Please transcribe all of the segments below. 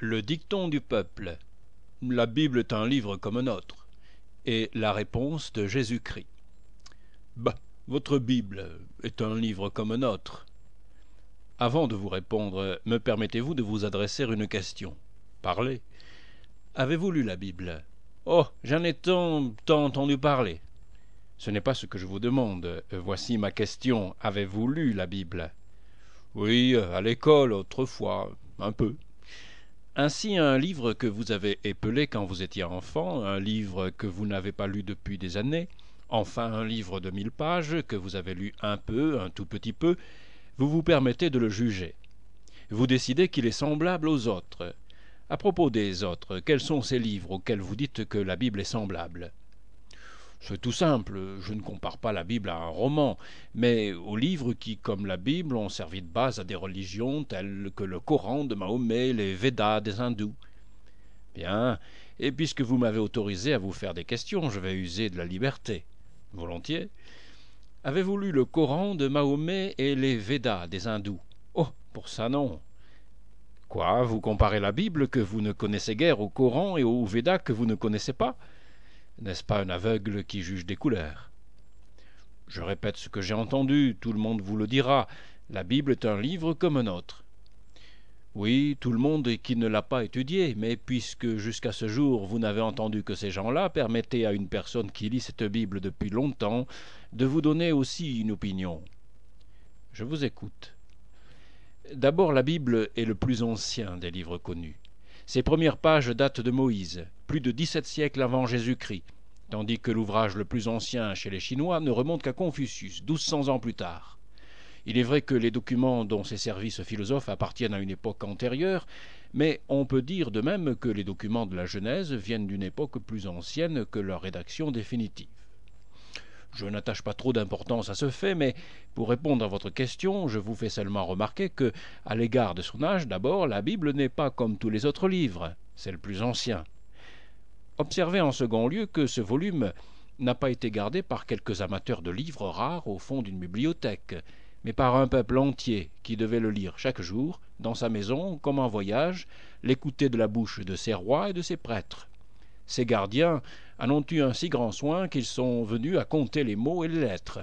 Le dicton du peuple. La Bible est un livre comme un autre. Et la réponse de Jésus-Christ. Bah, votre Bible est un livre comme un autre. Avant de vous répondre, me permettez-vous de vous adresser une question? Parlez. Avez-vous lu la Bible? Oh, j'en ai tant entendu parler. Ce n'est pas ce que je vous demande. Voici ma question. Avez-vous lu la Bible? Oui, à l'école, autrefois, un peu. Ainsi, un livre que vous avez épelé quand vous étiez enfant, un livre que vous n'avez pas lu depuis des années, enfin un livre de 1000 pages que vous avez lu un peu, un tout petit peu, vous vous permettez de le juger. Vous décidez qu'il est semblable aux autres. À propos des autres, quels sont ces livres auxquels vous dites que la Bible est semblable? C'est tout simple, je ne compare pas la Bible à un roman, mais aux livres qui, comme la Bible, ont servi de base à des religions telles que le Coran de Mahomet, les Védas des hindous. Bien, et puisque vous m'avez autorisé à vous faire des questions, je vais user de la liberté. Volontiers. Avez-vous lu le Coran de Mahomet et les Védas des hindous? Oh, pour ça non. Quoi, vous comparez la Bible que vous ne connaissez guère au Coran et aux Védas que vous ne connaissez pas? N'est-ce pas un aveugle qui juge des couleurs? Je répète ce que j'ai entendu, tout le monde vous le dira. La Bible est un livre comme un autre. Oui, tout le monde qui ne l'a pas étudié, mais puisque jusqu'à ce jour vous n'avez entendu que ces gens-là, permettez à une personne qui lit cette Bible depuis longtemps de vous donner aussi une opinion. Je vous écoute. D'abord, la Bible est le plus ancien des livres connus. Ses premières pages datent de Moïse, plus de 17 siècles avant Jésus-Christ, tandis que l'ouvrage le plus ancien chez les Chinois ne remonte qu'à Confucius, 1200 ans plus tard. Il est vrai que les documents dont s'est servi ce philosophe appartiennent à une époque antérieure, mais on peut dire de même que les documents de la Genèse viennent d'une époque plus ancienne que leur rédaction définitive. Je n'attache pas trop d'importance à ce fait, mais pour répondre à votre question, je vous fais seulement remarquer que, à l'égard de son âge, d'abord, la Bible n'est pas comme tous les autres livres, c'est le plus ancien. Observez en second lieu que ce volume n'a pas été gardé par quelques amateurs de livres rares au fond d'une bibliothèque, mais par un peuple entier qui devait le lire chaque jour, dans sa maison comme en voyage, l'écouter de la bouche de ses rois et de ses prêtres. Ces gardiens en ont eu un si grand soin qu'ils sont venus à compter les mots et les lettres.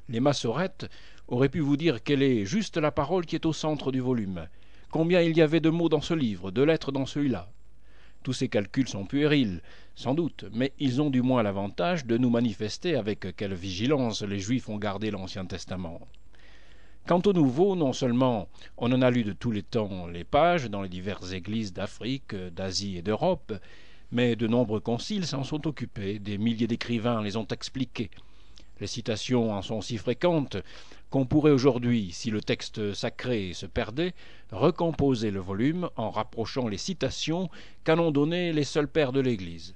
Les massorettes auraient pu vous dire quelle est juste la parole qui est au centre du volume, combien il y avait de mots dans ce livre, de lettres dans celui-là. Tous ces calculs sont puérils, sans doute, mais ils ont du moins l'avantage de nous manifester avec quelle vigilance les Juifs ont gardé l'Ancien Testament. Quant au Nouveau, non seulement on en a lu de tous les temps les pages dans les diverses églises d'Afrique, d'Asie et d'Europe, mais de nombreux conciles s'en sont occupés, des milliers d'écrivains les ont expliqués. Les citations en sont si fréquentes qu'on pourrait aujourd'hui, si le texte sacré se perdait, recomposer le volume en rapprochant les citations qu'en ont données les seuls pères de l'Église.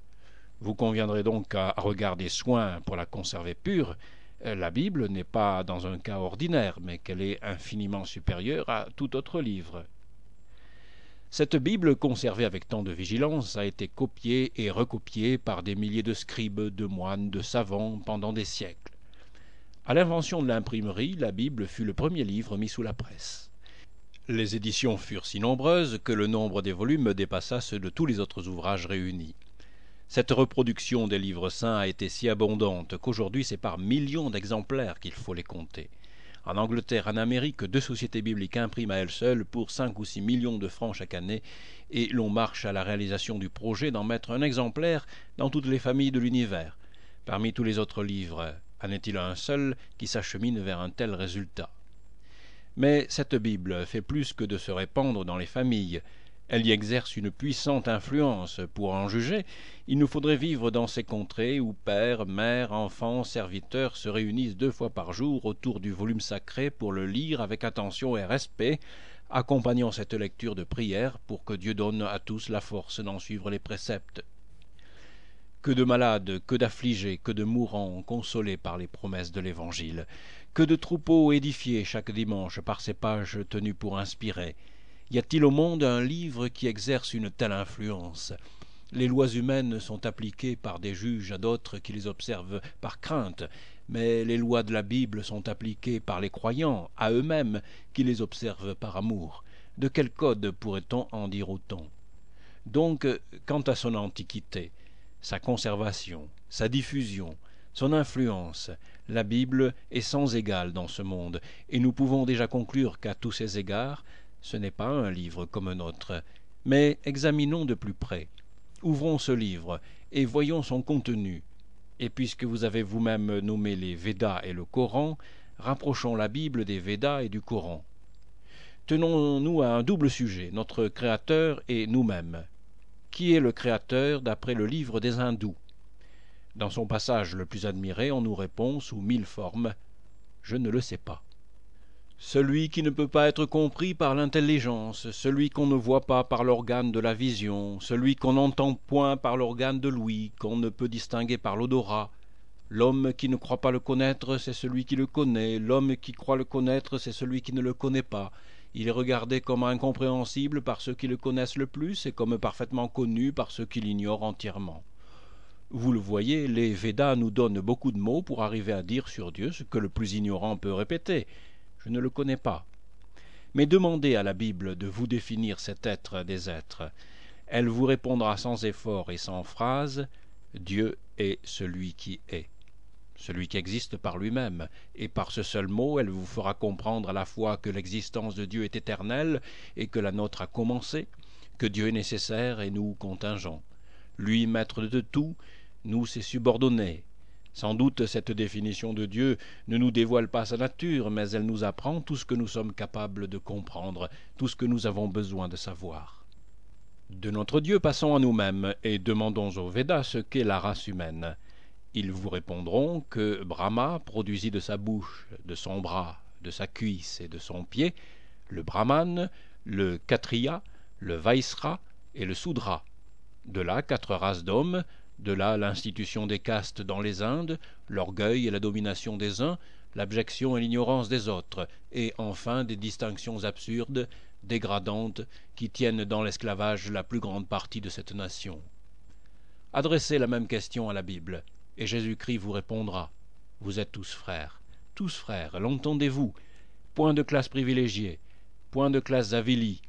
Vous conviendrez donc à regarder soin pour la conserver pure. La Bible n'est pas dans un cas ordinaire, mais qu'elle est infiniment supérieure à tout autre livre. Cette Bible, conservée avec tant de vigilance, a été copiée et recopiée par des milliers de scribes, de moines, de savants pendant des siècles. À l'invention de l'imprimerie, la Bible fut le premier livre mis sous la presse. Les éditions furent si nombreuses que le nombre des volumes dépassa ceux de tous les autres ouvrages réunis. Cette reproduction des livres saints a été si abondante qu'aujourd'hui c'est par millions d'exemplaires qu'il faut les compter. En Angleterre et en Amérique, 2 sociétés bibliques impriment à elles seules pour 5 ou 6 millions de francs chaque année, et l'on marche à la réalisation du projet d'en mettre un exemplaire dans toutes les familles de l'univers. Parmi tous les autres livres, en est-il un seul qui s'achemine vers un tel résultat? Mais cette Bible fait plus que de se répandre dans les familles. Elle y exerce une puissante influence. Pour en juger, il nous faudrait vivre dans ces contrées où pères, mères, enfants, serviteurs se réunissent 2 fois par jour autour du volume sacré pour le lire avec attention et respect, accompagnant cette lecture de prière pour que Dieu donne à tous la force d'en suivre les préceptes. Que de malades, que d'affligés, que de mourants consolés par les promesses de l'Évangile, que de troupeaux édifiés chaque dimanche par ces pages tenues pour inspirer. Y a-t-il au monde un livre qui exerce une telle influence? Les lois humaines sont appliquées par des juges à d'autres qui les observent par crainte, mais les lois de la Bible sont appliquées par les croyants à eux-mêmes qui les observent par amour. De quel code pourrait-on en dire autant? Donc, quant à son antiquité, sa conservation, sa diffusion, son influence, la Bible est sans égale dans ce monde, et nous pouvons déjà conclure qu'à tous ces égards, ce n'est pas un livre comme un autre. Mais examinons de plus près. Ouvrons ce livre, et voyons son contenu. Et puisque vous avez vous-même nommé les Védas et le Coran, rapprochons la Bible des Védas et du Coran. Tenons-nous à un double sujet, notre Créateur et nous-mêmes. Qui est le Créateur d'après le livre des Hindous? Dans son passage le plus admiré, on nous répond sous 1000 formes « Je ne le sais pas ». Celui qui ne peut pas être compris par l'intelligence, celui qu'on ne voit pas par l'organe de la vision, celui qu'on n'entend point par l'organe de l'ouïe, qu'on ne peut distinguer par l'odorat. L'homme qui ne croit pas le connaître, c'est celui qui le connaît, l'homme qui croit le connaître, c'est celui qui ne le connaît pas. Il est regardé comme incompréhensible par ceux qui le connaissent le plus et comme parfaitement connu par ceux qui l'ignorent entièrement. Vous le voyez, les Védas nous donnent beaucoup de mots pour arriver à dire sur Dieu ce que le plus ignorant peut répéter. Je ne le connais pas. Mais demandez à la Bible de vous définir cet être des êtres. Elle vous répondra sans effort et sans phrase « Dieu est celui qui est ». Celui qui existe par lui-même, et par ce seul mot, elle vous fera comprendre à la fois que l'existence de Dieu est éternelle et que la nôtre a commencé, que Dieu est nécessaire et nous contingent. Lui, maître de tout, nous ses subordonnés. Sans doute cette définition de Dieu ne nous dévoile pas sa nature, mais elle nous apprend tout ce que nous sommes capables de comprendre, tout ce que nous avons besoin de savoir. De notre Dieu, passons à nous-mêmes et demandons aux Védas ce qu'est la race humaine. Ils vous répondront que Brahma produisit de sa bouche, de son bras, de sa cuisse et de son pied le Brahman, le Kshatriya, le Vaisra et le Soudra. De là 4 races d'hommes, de là l'institution des castes dans les Indes, l'orgueil et la domination des uns, l'abjection et l'ignorance des autres, et enfin des distinctions absurdes, dégradantes, qui tiennent dans l'esclavage la plus grande partie de cette nation. Adressez la même question à la Bible, et Jésus-Christ vous répondra. Vous êtes tous frères, l'entendez-vous? Point de classe privilégiée, point de classe avilie,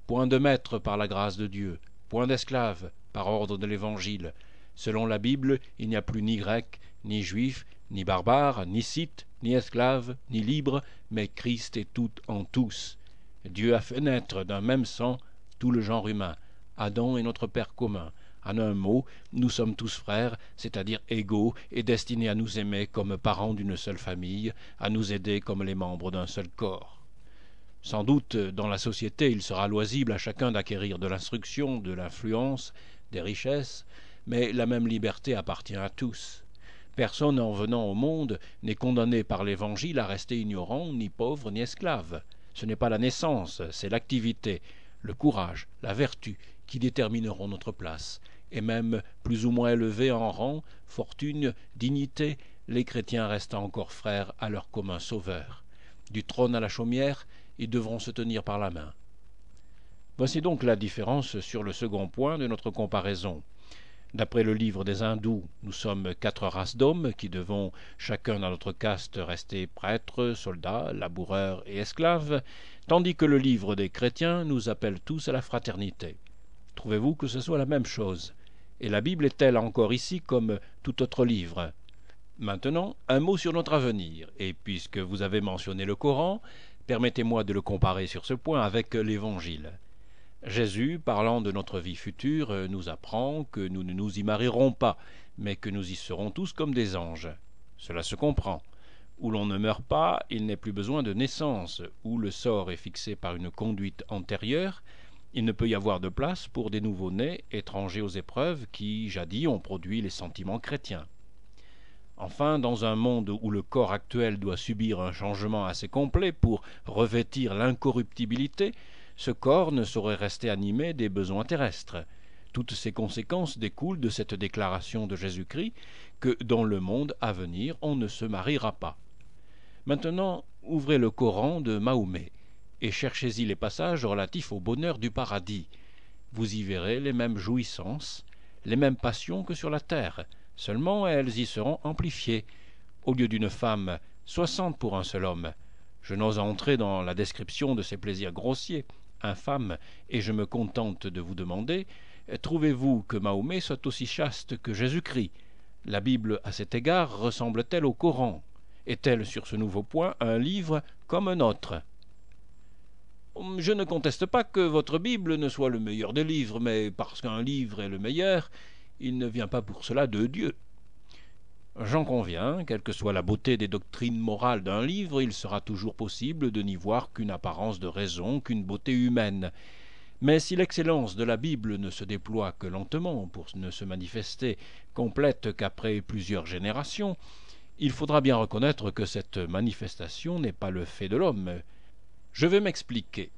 point de maître par la grâce de Dieu, point d'esclaves par ordre de l'Évangile. Selon la Bible, il n'y a plus ni grec, ni juif, ni barbare, ni scythe, ni esclave, ni libre, mais Christ est tout en tous. Dieu a fait naître d'un même sang tout le genre humain. Adam est notre Père commun. En un mot, nous sommes tous frères, c'est-à-dire égaux et destinés à nous aimer comme parents d'une seule famille, à nous aider comme les membres d'un seul corps. Sans doute, dans la société, il sera loisible à chacun d'acquérir de l'instruction, de l'influence, des richesses, mais la même liberté appartient à tous. Personne en venant au monde n'est condamné par l'Évangile à rester ignorant, ni pauvre, ni esclave. Ce n'est pas la naissance, c'est l'activité, le courage, la vertu qui détermineront notre place. Et même plus ou moins élevés en rang, fortune, dignité, les chrétiens restent encore frères à leur commun sauveur. Du trône à la chaumière, ils devront se tenir par la main. Voici donc la différence sur le second point de notre comparaison. D'après le livre des Hindous, nous sommes 4 races d'hommes qui devons, chacun dans notre caste, rester prêtres, soldats, laboureurs et esclaves, tandis que le livre des chrétiens nous appelle tous à la fraternité. Trouvez-vous que ce soit la même chose? Et la Bible est-elle encore ici comme tout autre livre? Maintenant, un mot sur notre avenir, et puisque vous avez mentionné le Coran, permettez-moi de le comparer sur ce point avec l'Évangile. Jésus, parlant de notre vie future, nous apprend que nous ne nous y marierons pas, mais que nous y serons tous comme des anges. Cela se comprend. Où l'on ne meurt pas, il n'est plus besoin de naissance. Où le sort est fixé par une conduite antérieure, il ne peut y avoir de place pour des nouveau-nés étrangers aux épreuves qui, jadis, ont produit les sentiments chrétiens. Enfin, dans un monde où le corps actuel doit subir un changement assez complet pour revêtir l'incorruptibilité, ce corps ne saurait rester animé des besoins terrestres. Toutes ces conséquences découlent de cette déclaration de Jésus-Christ que dans le monde à venir on ne se mariera pas. Maintenant, ouvrez le Coran de Mahomet et cherchez-y les passages relatifs au bonheur du paradis. Vous y verrez les mêmes jouissances, les mêmes passions que sur la terre, seulement elles y seront amplifiées. Au lieu d'une femme, 60 pour un seul homme. Je n'ose entrer dans la description de ces plaisirs grossiers. infâme, et je me contente de vous demander, trouvez-vous que Mahomet soit aussi chaste que Jésus-Christ? La Bible, à cet égard, ressemble-t-elle au Coran? Est-elle, sur ce nouveau point, un livre comme un autre? Je ne conteste pas que votre Bible ne soit le meilleur des livres, mais parce qu'un livre est le meilleur, il ne vient pas pour cela de Dieu. J'en conviens, quelle que soit la beauté des doctrines morales d'un livre, il sera toujours possible de n'y voir qu'une apparence de raison, qu'une beauté humaine. Mais si l'excellence de la Bible ne se déploie que lentement, pour ne se manifester complète qu'après plusieurs générations, il faudra bien reconnaître que cette manifestation n'est pas le fait de l'homme. Je vais m'expliquer.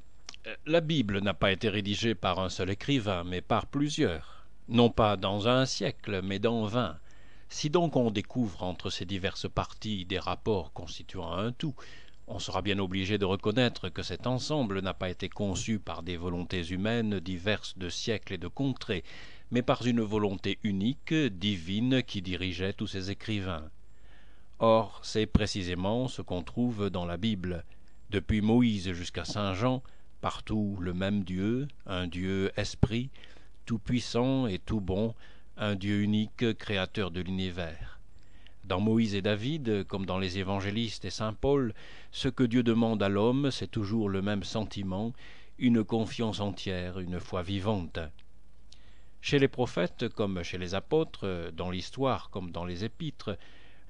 La Bible n'a pas été rédigée par un seul écrivain, mais par plusieurs. Non pas dans un siècle, mais dans 20. Si donc on découvre entre ces diverses parties des rapports constituant un tout, on sera bien obligé de reconnaître que cet ensemble n'a pas été conçu par des volontés humaines diverses de siècles et de contrées, mais par une volonté unique, divine, qui dirigeait tous ces écrivains. Or, c'est précisément ce qu'on trouve dans la Bible. Depuis Moïse jusqu'à saint Jean, partout le même Dieu, un Dieu esprit, tout-puissant et tout bon, un Dieu unique, créateur de l'univers. Dans Moïse et David, comme dans les évangélistes et saint Paul, ce que Dieu demande à l'homme, c'est toujours le même sentiment, une confiance entière, une foi vivante. Chez les prophètes, comme chez les apôtres, dans l'histoire comme dans les épîtres,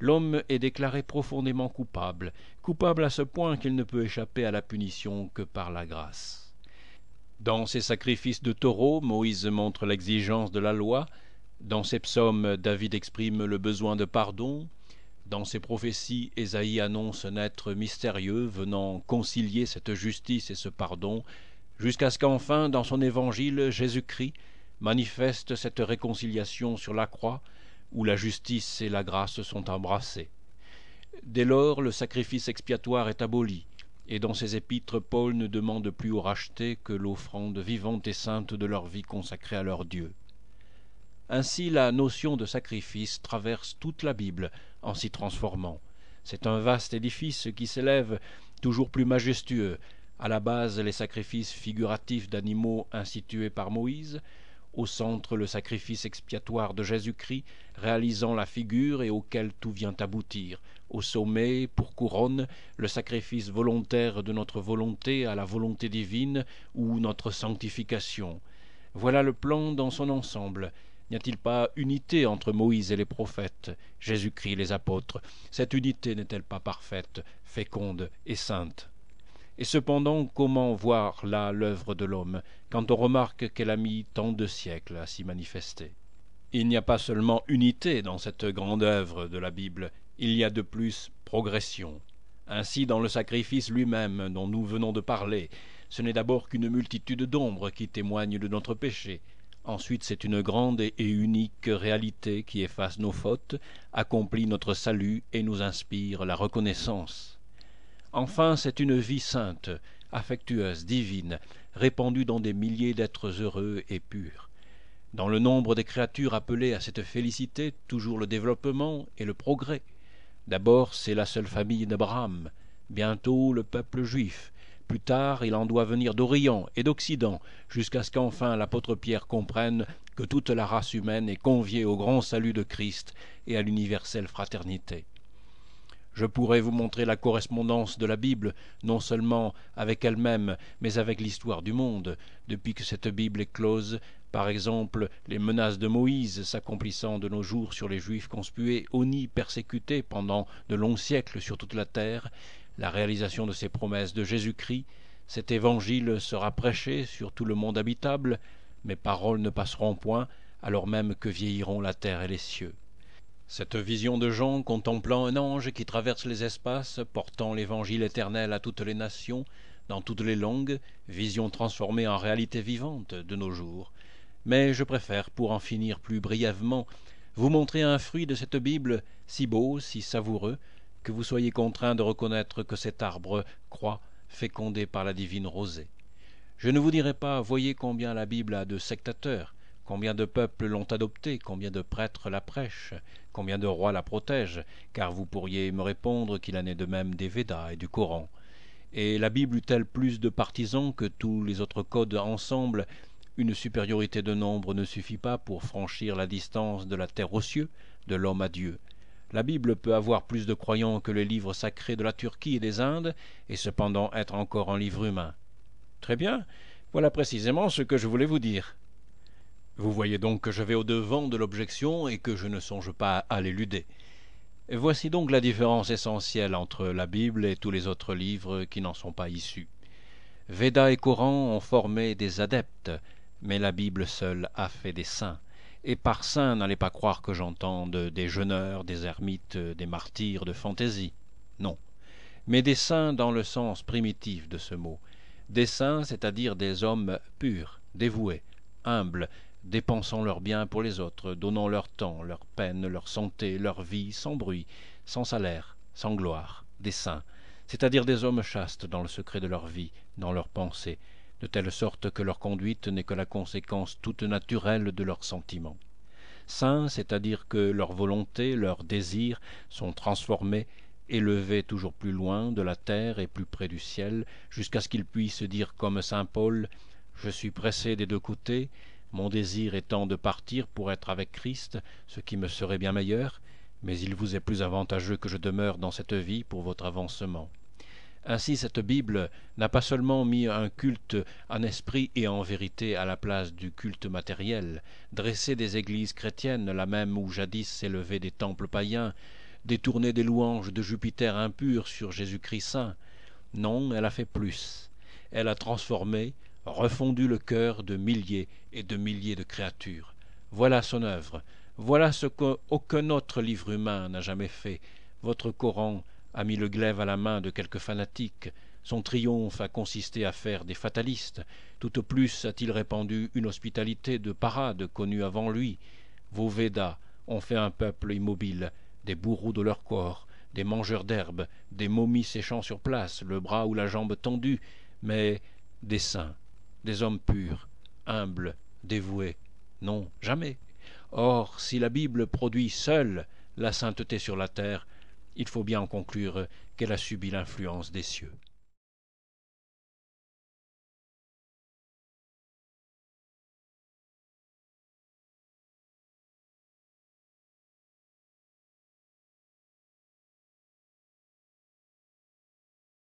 l'homme est déclaré profondément coupable, coupable à ce point qu'il ne peut échapper à la punition que par la grâce. Dans ses sacrifices de taureaux, Moïse montre l'exigence de la loi. Dans ses psaumes, David exprime le besoin de pardon. Dans ses prophéties, Ésaïe annonce un être mystérieux venant concilier cette justice et ce pardon, jusqu'à ce qu'enfin, dans son évangile, Jésus-Christ manifeste cette réconciliation sur la croix, où la justice et la grâce sont embrassées. Dès lors, le sacrifice expiatoire est aboli, et dans ses épîtres, Paul ne demande plus aux rachetés que l'offrande vivante et sainte de leur vie consacrée à leur Dieu. Ainsi, la notion de sacrifice traverse toute la Bible en s'y transformant. C'est un vaste édifice qui s'élève toujours plus majestueux. À la base, les sacrifices figuratifs d'animaux institués par Moïse, au centre le sacrifice expiatoire de Jésus-Christ, réalisant la figure et auquel tout vient aboutir, au sommet, pour couronne, le sacrifice volontaire de notre volonté à la volonté divine, ou notre sanctification. Voilà le plan dans son ensemble. N'y a-t-il pas unité entre Moïse et les prophètes, Jésus-Christ et les apôtres? Cette unité n'est-elle pas parfaite, féconde et sainte? Et cependant, comment voir là l'œuvre de l'homme, quand on remarque qu'elle a mis tant de siècles à s'y manifester? Il n'y a pas seulement unité dans cette grande œuvre de la Bible, il y a de plus progression. Ainsi, dans le sacrifice lui-même dont nous venons de parler, ce n'est d'abord qu'une multitude d'ombres qui témoignent de notre péché. Ensuite, c'est une grande et unique réalité qui efface nos fautes, accomplit notre salut et nous inspire la reconnaissance. Enfin, c'est une vie sainte, affectueuse, divine, répandue dans des milliers d'êtres heureux et purs. Dans le nombre des créatures appelées à cette félicité, toujours le développement et le progrès. D'abord, c'est la seule famille d'Abraham, bientôt le peuple juif. Plus tard, il en doit venir d'Orient et d'Occident, jusqu'à ce qu'enfin l'apôtre Pierre comprenne que toute la race humaine est conviée au grand salut de Christ et à l'universelle fraternité. Je pourrais vous montrer la correspondance de la Bible, non seulement avec elle-même, mais avec l'histoire du monde, depuis que cette Bible est close, par exemple les menaces de Moïse s'accomplissant de nos jours sur les Juifs conspués, honnis, persécutés pendant de longs siècles sur toute la terre, la réalisation de ces promesses de Jésus-Christ. Cet évangile sera prêché sur tout le monde habitable, mes paroles ne passeront point, alors même que vieilliront la terre et les cieux. Cette vision de Jean contemplant un ange qui traverse les espaces, portant l'évangile éternel à toutes les nations, dans toutes les langues, vision transformée en réalité vivante de nos jours. Mais je préfère, pour en finir plus brièvement, vous montrer un fruit de cette Bible si beau, si savoureux, que vous soyez contraint de reconnaître que cet arbre croît, fécondé par la divine rosée. Je ne vous dirai pas, voyez combien la Bible a de sectateurs, combien de peuples l'ont adoptée, combien de prêtres la prêchent, combien de rois la protègent, car vous pourriez me répondre qu'il en est de même des Védas et du Coran. Et la Bible eut-elle plus de partisans que tous les autres codes ensemble? Une supériorité de nombre ne suffit pas pour franchir la distance de la terre aux cieux, de l'homme à Dieu. La Bible peut avoir plus de croyants que les livres sacrés de la Turquie et des Indes, et cependant être encore un livre humain. Très bien, voilà précisément ce que je voulais vous dire. Vous voyez donc que je vais au-devant de l'objection et que je ne songe pas à l'éluder. Voici donc la différence essentielle entre la Bible et tous les autres livres qui n'en sont pas issus. Védas et Coran ont formé des adeptes, mais la Bible seule a fait des saints. Et par saints, n'allez pas croire que j'entende des jeûneurs, des ermites, des martyrs de fantaisie. Non, mais des saints dans le sens primitif de ce mot. Des saints, c'est-à-dire des hommes purs, dévoués, humbles, dépensant leurs biens pour les autres, donnant leur temps, leur peine, leur santé, leur vie, sans bruit, sans salaire, sans gloire. Des saints, c'est-à-dire des hommes chastes dans le secret de leur vie, dans leurs pensées, de telle sorte que leur conduite n'est que la conséquence toute naturelle de leurs sentiments. Saints, c'est-à-dire que leur volonté, leurs désirs sont transformés, élevés toujours plus loin de la terre et plus près du ciel, jusqu'à ce qu'ils puissent dire comme saint Paul « Je suis pressé des deux côtés, mon désir étant de partir pour être avec Christ, ce qui me serait bien meilleur, mais il vous est plus avantageux que je demeure dans cette vie pour votre avancement. » Ainsi cette Bible n'a pas seulement mis un culte en esprit et en vérité à la place du culte matériel, dressé des églises chrétiennes, là même où jadis s'élevaient des temples païens, détourné des louanges de Jupiter impur sur Jésus-Christ saint. Non, elle a fait plus. Elle a transformé, refondu le cœur de milliers et de milliers de créatures. Voilà son œuvre. Voilà ce qu'aucun autre livre humain n'a jamais fait. Votre Coran a mis le glaive à la main de quelques fanatiques. Son triomphe a consisté à faire des fatalistes. Tout au plus a-t-il répandu une hospitalité de parade connue avant lui. Vos Védas ont fait un peuple immobile, des bourreaux de leur corps, des mangeurs d'herbes, des momies séchant sur place, le bras ou la jambe tendu, mais des saints, des hommes purs, humbles, dévoués. Non, jamais. Or, si la Bible produit seule la sainteté sur la terre, il faut bien en conclure qu'elle a subi l'influence des cieux.